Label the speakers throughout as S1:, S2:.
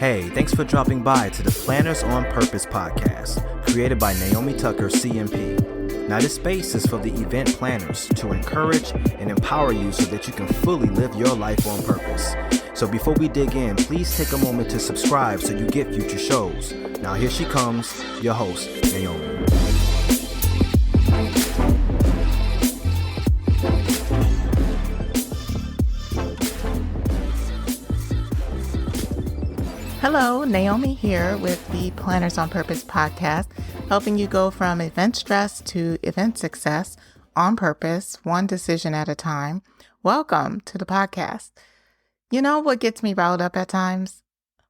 S1: Hey, thanks for dropping by to the Planners on Purpose podcast, created by Naomi Tucker, CMP. Now, this space is for the event planners to encourage and empower you so that you can fully live your life on purpose. So before we dig in, please take a moment to subscribe so you get future shows. Now, here she comes, your host, Naomi.
S2: Hello, Naomi here with the Planners on Purpose podcast, helping you go from event stress to event success on purpose, one decision at a time. Welcome to the podcast. You know what gets me riled up at times?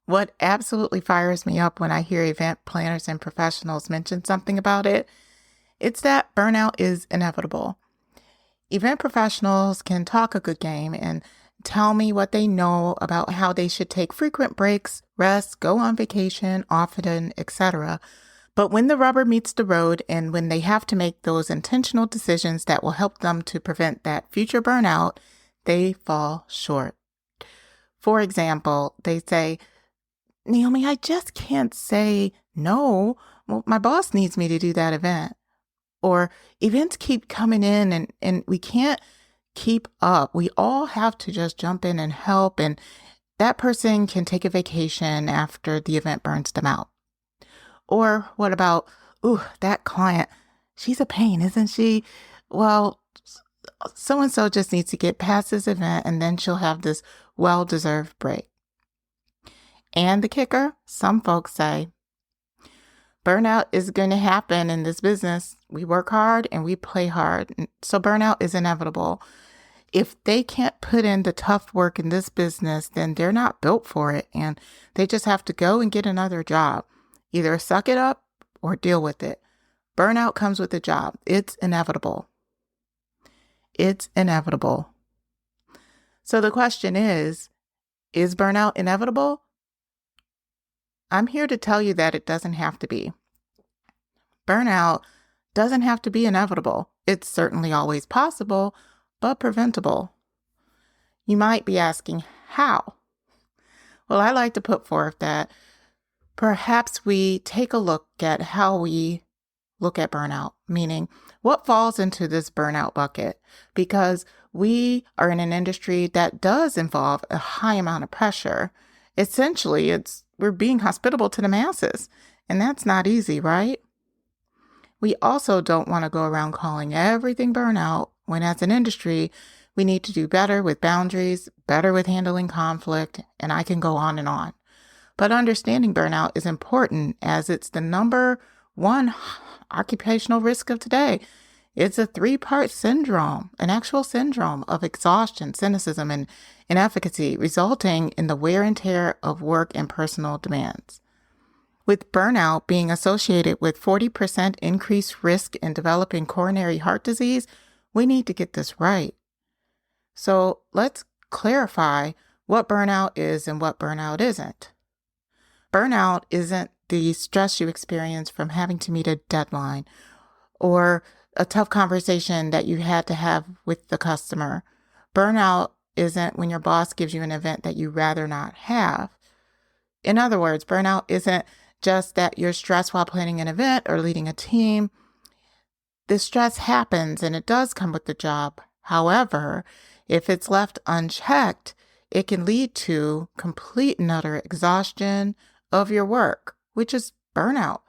S2: What absolutely fires me up when I hear event planners and professionals mention something about it? It's that burnout is inevitable. Event professionals can talk a good game and tell me what they know about how they should take frequent breaks, rest, go on vacation, often, etc. But when the rubber meets the road and when they have to make those intentional decisions that will help them to prevent that future burnout, they fall short. For example, they say, Naomi, I just can't say no. Well, my boss needs me to do that event. Or events keep coming in and we can't keep up. We all have to just jump in and help, and that person can take a vacation after the event burns them out. Or what about, that client, she's a pain, isn't she? Well, so-and-so just needs to get past this event and then she'll have this well-deserved break. And the kicker, some folks say, burnout is going to happen in this business. We work hard and we play hard. So burnout is inevitable. If they can't put in the tough work in this business, then they're not built for it. And they just have to go and get another job. Either suck it up or deal with it. Burnout comes with the job. It's inevitable. It's inevitable. So the question is burnout inevitable? I'm here to tell you that it doesn't have to be. Burnout doesn't have to be inevitable. It's certainly always possible, but preventable. You might be asking, how? Well, I like to put forth that perhaps we take a look at how we look at burnout, meaning what falls into this burnout bucket, because we are in an industry that does involve a high amount of pressure. Essentially, we're being hospitable to the masses, and that's not easy, right? We also don't want to go around calling everything burnout when as an industry, we need to do better with boundaries, better with handling conflict, and I can go on and on. But understanding burnout is important as it's the number one occupational risk of today. It's a 3-part syndrome, an actual syndrome of exhaustion, cynicism, and inefficacy, resulting in the wear and tear of work and personal demands. With burnout being associated with 40% increased risk in developing coronary heart disease, we need to get this right. So let's clarify what burnout is and what burnout isn't. Burnout isn't the stress you experience from having to meet a deadline or a tough conversation that you had to have with the customer. Burnout isn't when your boss gives you an event that you'd rather not have. In other words, burnout isn't just that you're stressed while planning an event or leading a team. The stress happens and it does come with the job. However, if it's left unchecked, it can lead to complete and utter exhaustion of your work, which is burnout.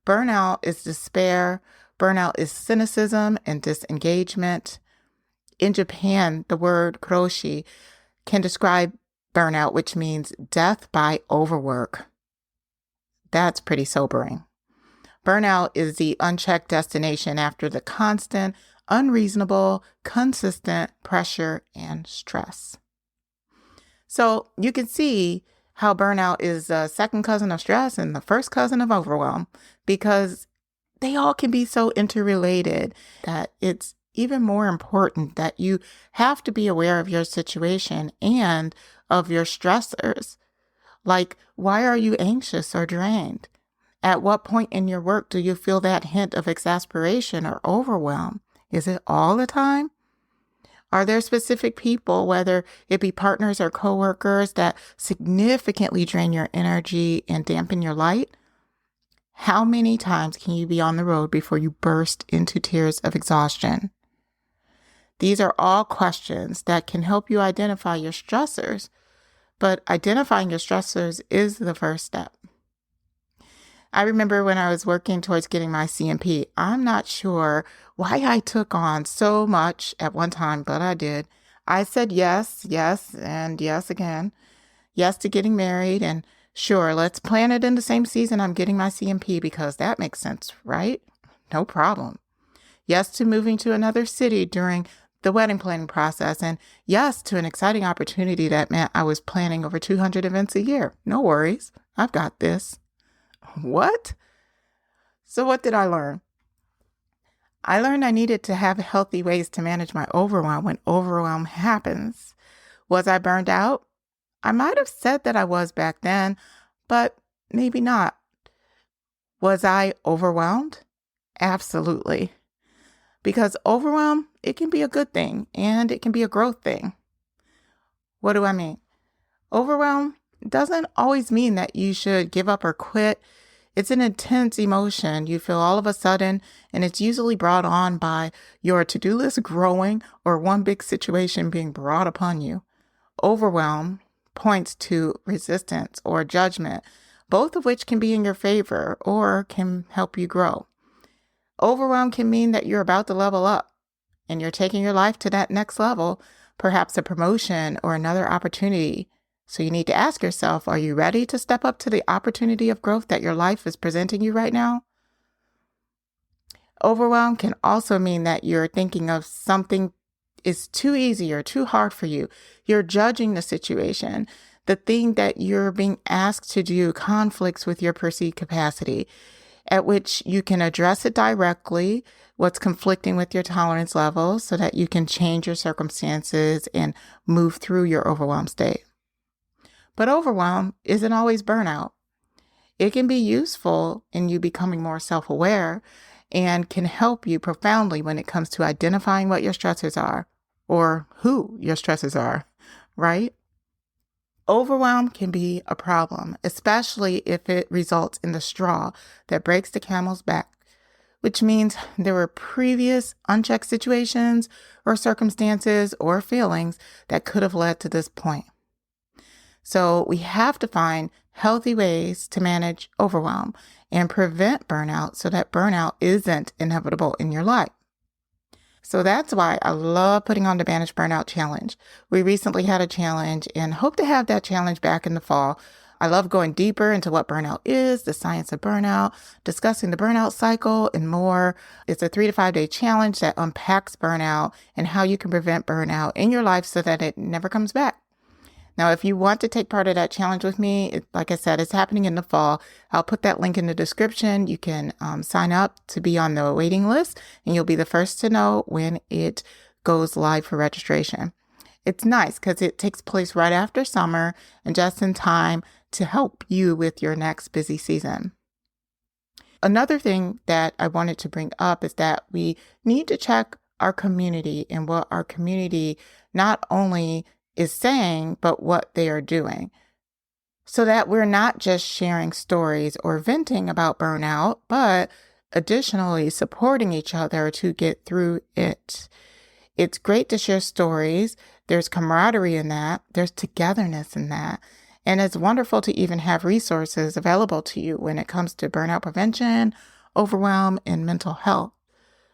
S2: Burnout is despair. Burnout is cynicism and disengagement. In Japan, the word karoshi can describe burnout, which means death by overwork. That's pretty sobering. Burnout is the unchecked destination after the constant, unreasonable, consistent pressure and stress. So you can see how burnout is a second cousin of stress and the first cousin of overwhelm, because they all can be so interrelated that it's even more important that you have to be aware of your situation and of your stressors. Like, why are you anxious or drained? At what point in your work do you feel that hint of exasperation or overwhelm? Is it all the time? Are there specific people, whether it be partners or coworkers, that significantly drain your energy and dampen your light? How many times can you be on the road before you burst into tears of exhaustion? These are all questions that can help you identify your stressors, but identifying your stressors is the first step. I remember when I was working towards getting my CMP, I'm not sure why I took on so much at one time, but I did. I said yes, and yes again. Yes to getting married, and sure, let's plan it in the same season I'm getting my CMP because that makes sense, right? No problem. Yes to moving to another city during the wedding planning process, and yes to an exciting opportunity that meant I was planning over 200 events a year. No worries, I've got this. What? So what did I learn? I learned I needed to have healthy ways to manage my overwhelm when overwhelm happens. Was I burned out? I might have said that I was back then, but maybe not. Was I overwhelmed? Absolutely. Because overwhelm, it can be a good thing and it can be a growth thing. What do I mean? Overwhelm doesn't always mean that you should give up or quit. It's an intense emotion you feel all of a sudden, and it's usually brought on by your to-do list growing or one big situation being brought upon you. Overwhelm points to resistance or judgment, both of which can be in your favor or can help you grow. Overwhelm can mean that you're about to level up and you're taking your life to that next level, perhaps a promotion or another opportunity. So you need to ask yourself, are you ready to step up to the opportunity of growth that your life is presenting you right now? Overwhelm can also mean that you're thinking of something is too easy or too hard for you. You're judging the situation. The thing that you're being asked to do conflicts with your perceived capacity, at which you can address it directly, what's conflicting with your tolerance levels, so that you can change your circumstances and move through your overwhelmed state. But overwhelm isn't always burnout. It can be useful in you becoming more self-aware and can help you profoundly when it comes to identifying what your stressors are or who your stressors are, right? Overwhelm can be a problem, especially if it results in the straw that breaks the camel's back, which means there were previous unchecked situations or circumstances or feelings that could have led to this point. So we have to find healthy ways to manage overwhelm and prevent burnout so that burnout isn't inevitable in your life. So that's why I love putting on the Banish Burnout Challenge. We recently had a challenge and hope to have that challenge back in the fall. I love going deeper into what burnout is, the science of burnout, discussing the burnout cycle, and more. It's a 3 to 5 day challenge that unpacks burnout and how you can prevent burnout in your life so that it never comes back. Now, if you want to take part of that challenge with me, like I said, it's happening in the fall. I'll put that link in the description. You can sign up to be on the waiting list, and you'll be the first to know when it goes live for registration. It's nice because it takes place right after summer and just in time to help you with your next busy season. Another thing that I wanted to bring up is that we need to check our community and what our community not only is saying, but what they are doing, so that we're not just sharing stories or venting about burnout, but additionally supporting each other to get through it. It's great to share stories. There's camaraderie in that. There's togetherness in that. And it's wonderful to even have resources available to you when it comes to burnout prevention, overwhelm, and mental health.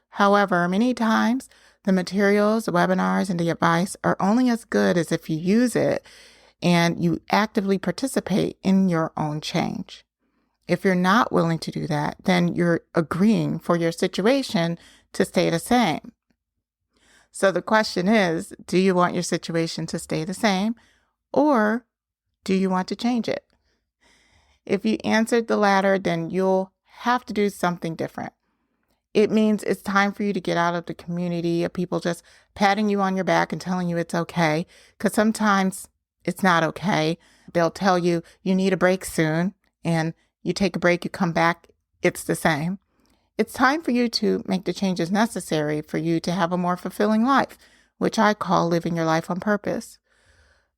S2: However, many times the materials, the webinars, and the advice are only as good as if you use it and you actively participate in your own change. If you're not willing to do that, then you're agreeing for your situation to stay the same. So the question is, do you want your situation to stay the same, or do you want to change it? If you answered the latter, then you'll have to do something different. It means it's time for you to get out of the community of people just patting you on your back and telling you it's okay, because sometimes it's not okay. They'll tell you you need a break soon, and you take a break, you come back, it's the same. It's time for you to make the changes necessary for you to have a more fulfilling life which I call living your life on purpose.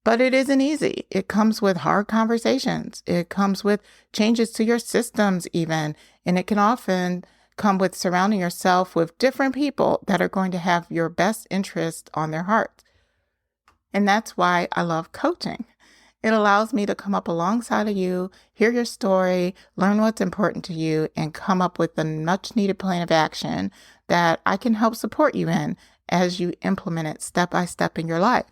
S2: But it isn't easy. It comes with hard conversations. It comes with changes to your systems even, and it can often come with surrounding yourself with different people that are going to have your best interest on their heart. And that's why I love coaching. It allows me to come up alongside of you, hear your story, learn what's important to you, and come up with a much needed plan of action that I can help support you in as you implement it step by step in your life.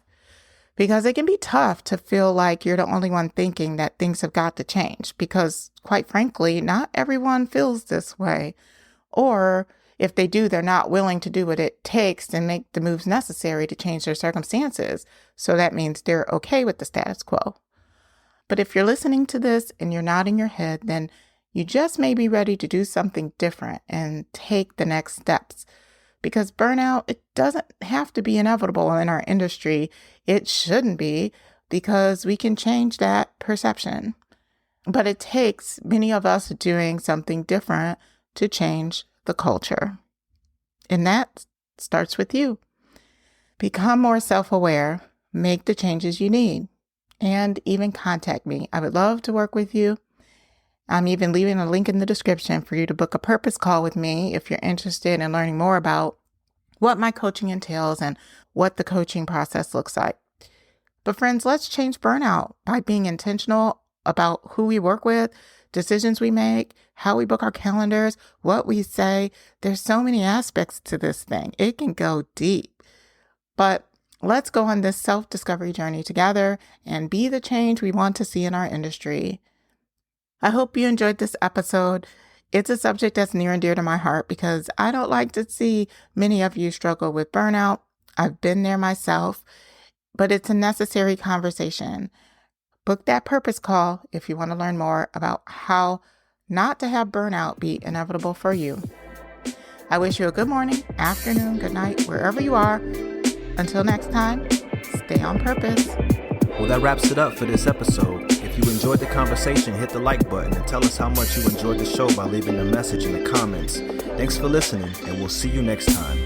S2: Because it can be tough to feel like you're the only one thinking that things have got to change, because quite frankly, not everyone feels this way. Or if they do, they're not willing to do what it takes and make the moves necessary to change their circumstances. So that means they're okay with the status quo. But if you're listening to this and you're nodding your head, then you just may be ready to do something different and take the next steps. Because burnout, it doesn't have to be inevitable in our industry. It shouldn't be, because we can change that perception. But it takes many of us doing something different to change the culture. And that starts with you. Become more self-aware, make the changes you need, and even contact me. I would love to work with you. I'm even leaving a link in the description for you to book a purpose call with me if you're interested in learning more about what my coaching entails and what the coaching process looks like. But friends, let's change burnout by being intentional about who we work with, decisions we make, how we book our calendars, what we say. There's so many aspects to this thing. It can go deep. But let's go on this self-discovery journey together and be the change we want to see in our industry. I hope you enjoyed this episode. It's a subject that's near and dear to my heart because I don't like to see many of you struggle with burnout. I've been there myself, but it's a necessary conversation. Book that purpose call if you want to learn more about how not to have burnout be inevitable for you. I wish you a good morning, afternoon, good night, wherever you are. Until next time, stay on purpose.
S1: Well, that wraps it up for this episode. If you enjoyed the conversation, hit the like button and tell us how much you enjoyed the show by leaving a message in the comments. Thanks for listening, and we'll see you next time.